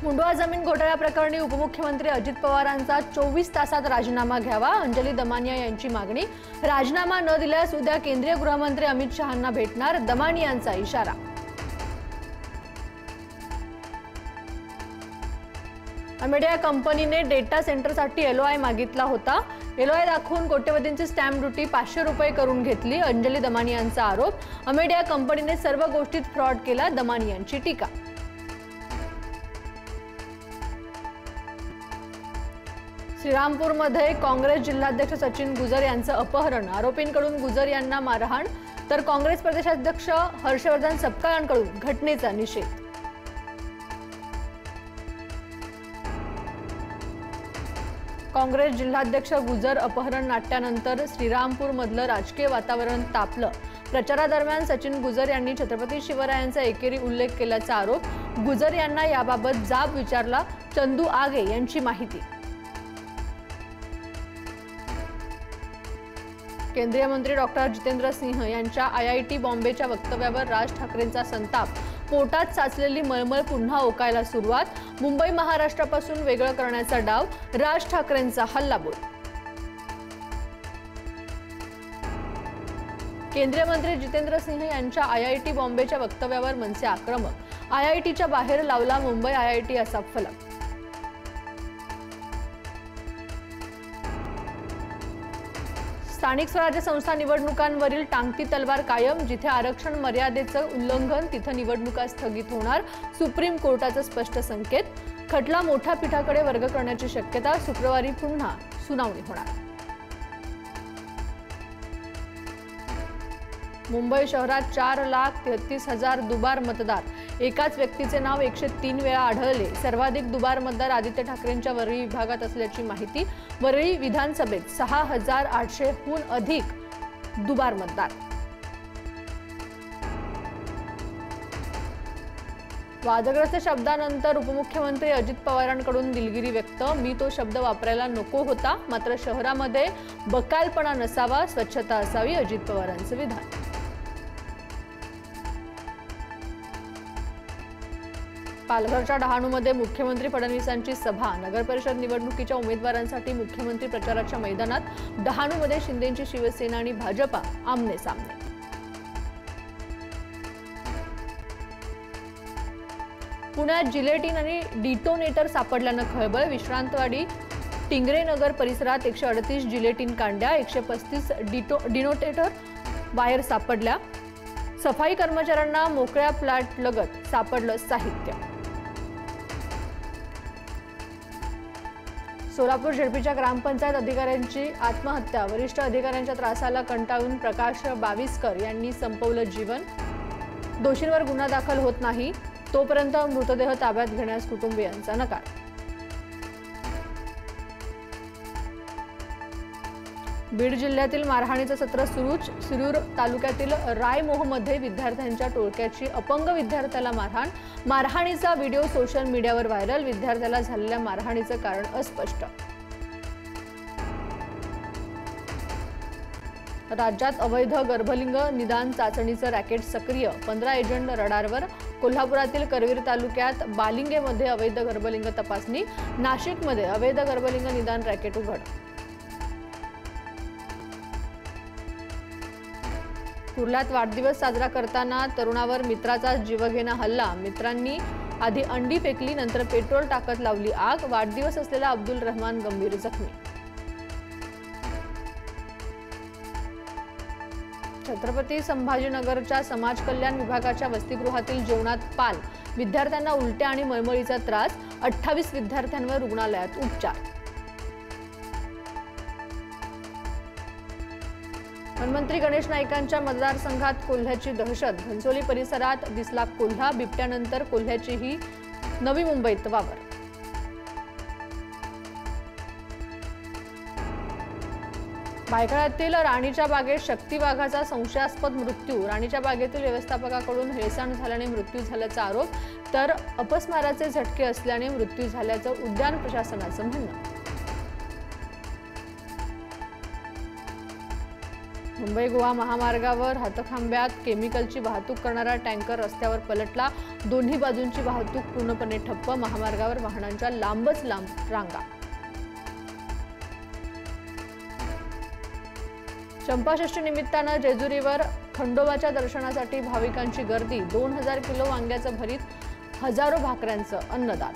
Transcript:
मुंडवा जमीन घोटाळा प्रकरणी उपमुख्यमंत्री अजित पवारांचा 24 तासात राजीनामा घ्यावा, अंजली दमानिया यांची मागणी। राजीनामा न दिल्यास उद्या केंद्रीय गृहमंत्री अमित शहांना भेटणार, दमानियांचा इशारा। अमेडिया कंपनीने डेटा सेंटरसाठी एलओआय मागितला होता। एलओआय दाखवून कोट्यवधींची स्टॅम्प ड्युटी 500 रुपये करून घेतली, अंजली दमानियांचा आरोप। अमेडिया कंपनीने सर्व गोष्टीत फ्रॉड केला, दमानियांची टीका। श्रीरामपूरमध्ये काँग्रेस जिल्हाध्यक्ष सचिन गुजर यांचं अपहरण, आरोपींकडून गुजर यांना मारहाण, तर काँग्रेस प्रदेशाध्यक्ष हर्षवर्धन सपकाळांकडून घटनेचा निषेध। काँग्रेस जिल्हाध्यक्ष गुजर अपहरण नाट्यानंतर श्रीरामपूरमधलं राजकीय वातावरण तापलं। प्रचारादरम्यान सचिन गुजर यांनी छत्रपती शिवरायांचा एकेरी उल्लेख केल्याचा आरोप। गुजर यांना याबाबत जाब विचारला, चंदू आगे यांची माहिती। केंद्रीय मंत्री डॉक्टर जितेंद्र सिंह यांच्या आयआयटी बॉम्बेच्या वक्तव्यावर राज ठाकरेंचा संताप। पोटात साचलेली मळमळ पुन्हा ओकायला सुरुवात, मुंबई महाराष्ट्रापासून वेगळं करण्याचा डाव, राज ठाकरेंचा हल्लाबोल। केंद्रीय मंत्री जितेंद्र सिंह यांच्या आयआयटी बॉम्बेच्या वक्तव्यावर मनसे आक्रमक, आयआयटीच्या बाहेर लावला मुंबई आयआयटी असा फलक। स्थानिक स्वराज्य संस्था निवडणुकांवरील टांगती तलवार कायम, जिथे आरक्षण मर्यादेचं उल्लंघन तिथे निवडणुका स्थगित होणार, सुप्रीम कोर्टाचा स्पष्ट संकेत। खटला मोठ्या पीठाकडे वर्ग करण्याची शक्यता, शुक्रवारी पुन्हा सुनावणी होणार। मुंबई शहरात 4,33,000 दुबार मतदार, एकाच व्यक्तीचे नाव 103 वेळा आढळले। सर्वाधिक दुबार मतदार आदित्य ठाकरेंच्या वरळी विभागात असल्याची माहिती। वरळी विधानसभेत 6,800हून अधिक दुबार मतदार। वादग्रस्त शब्दानंतर उपमुख्यमंत्री अजित पवारांकडून दिलगिरी व्यक्त, मी तो शब्द वापरायला नको होता, मात्र शहरामध्ये बकालपणा नसावा, स्वच्छता असावी, अजित पवारांचं विधान। पालघरच्या डहाणूमध्ये मुख्यमंत्री फडणवीसांची सभा, नगरपरिषद निवडणुकीच्या उमेदवारांसाठी मुख्यमंत्री प्रचाराच्या मैदानात। डहाणूमध्ये शिंदेंची शिवसेना आणि भाजपा आमने सामने। पुण्यात जिलेटिन आणि डिटोनेटर सापडल्यानं खळबळ, विश्रांतवाडी टिंगरेनगर परिसरात 138 जिलेटिन कांड्या, 135 डिटोनेटर वायर सापडल्या। सफाई कर्मचाऱ्यांना मोकळ्या प्लॅट लगत सापडलं साहित्य। सोलापूर झेडपीच्या ग्रामपंचायत अधिकाऱ्यांची आत्महत्या, वरिष्ठ अधिकाऱ्यांच्या त्रासाला कंटाळून प्रकाश बाविस्कर यांनी संपवलं जीवन। दोषींवर गुन्हा दाखल होत नाही तोपर्यंत मृतदेह ताब्यात घेण्यास कुटुंबियांचा नकार। बीड जिल्ह्यातील मारहाणीचं सत्र सुरूच, शिरूर तालुक्यातील रायमोहमध्ये विद्यार्थ्यांच्या टोळक्याची अपंग विद्यार्थ्याला मारहाण, मारहाणीचा व्हिडिओ सोशल मीडियावर व्हायरल, विद्यार्थ्याला झालेल्या मारहाणीचं कारण अस्पष्ट। राज्यात अवैध गर्भलिंग निदान चाचणीचं रॅकेट सक्रिय, 15 एजंट रडारवर। कोल्हापुरातील करवीर तालुक्यात बालिंगेमध्ये अवैध गर्भलिंग तपासणी, नाशिकमध्ये अवैध गर्भलिंग निदान रॅकेट उघड। कुर्ल्यात वाढदिवस साजरा करताना तरुणावर मित्राचा जीवघेणा हल्ला, मित्रांनी आधी अंडी फेकली, नंतर पेट्रोल टाकत लावली आग, वाढदिवस असलेला अब्दुल रहमान गंभीर जखमी। छत्रपती संभाजीनगरच्या समाज कल्याण विभागाच्या वसतिगृहातील जेवणात पाल, विद्यार्थ्यांना उलट्या आणि मळमळीचा त्रास, 28 विद्यार्थ्यांवर रुग्णालयात उपचार। वनमंत्री गणेश नाईकांच्या मतदारसंघात कोल्ह्याची दहशत, घनसोली परिसरात दिसला कोल्हा, बिबट्यानंतर कोल्ह्याचीही नवी मुंबईत वावर। भायखळ्यातील राणीच्या बागेत शक्ती वाघाचा संशयास्पद मृत्यू, राणीच्या बागेतील व्यवस्थापकाकडून हेळसांड झाल्याने मृत्यू झाल्याचा आरोप, तर अपस्माराचे झटके असल्याने मृत्यू झाल्याचं उद्यान प्रशासनाचं म्हणणं। मुंबई गोवा महामार्गावर हातखांब्यात केमिकलची वाहतूक करणारा टँकर रस्त्यावर पलटला। दोन्ही बाजूंची वाहतूक पूर्णपणे ठप्प। महामार्गावर वाहनांच्या लांबच लांब रांगा। चंपाषष्ठी निमित्तानं जेजुरीवर खंडोबाच्या दर्शनासाठी भाविकांची गर्दी। 2000 किलो वांग्याचं भरीत, हजारो भाकऱ्यांचं अन्नदान।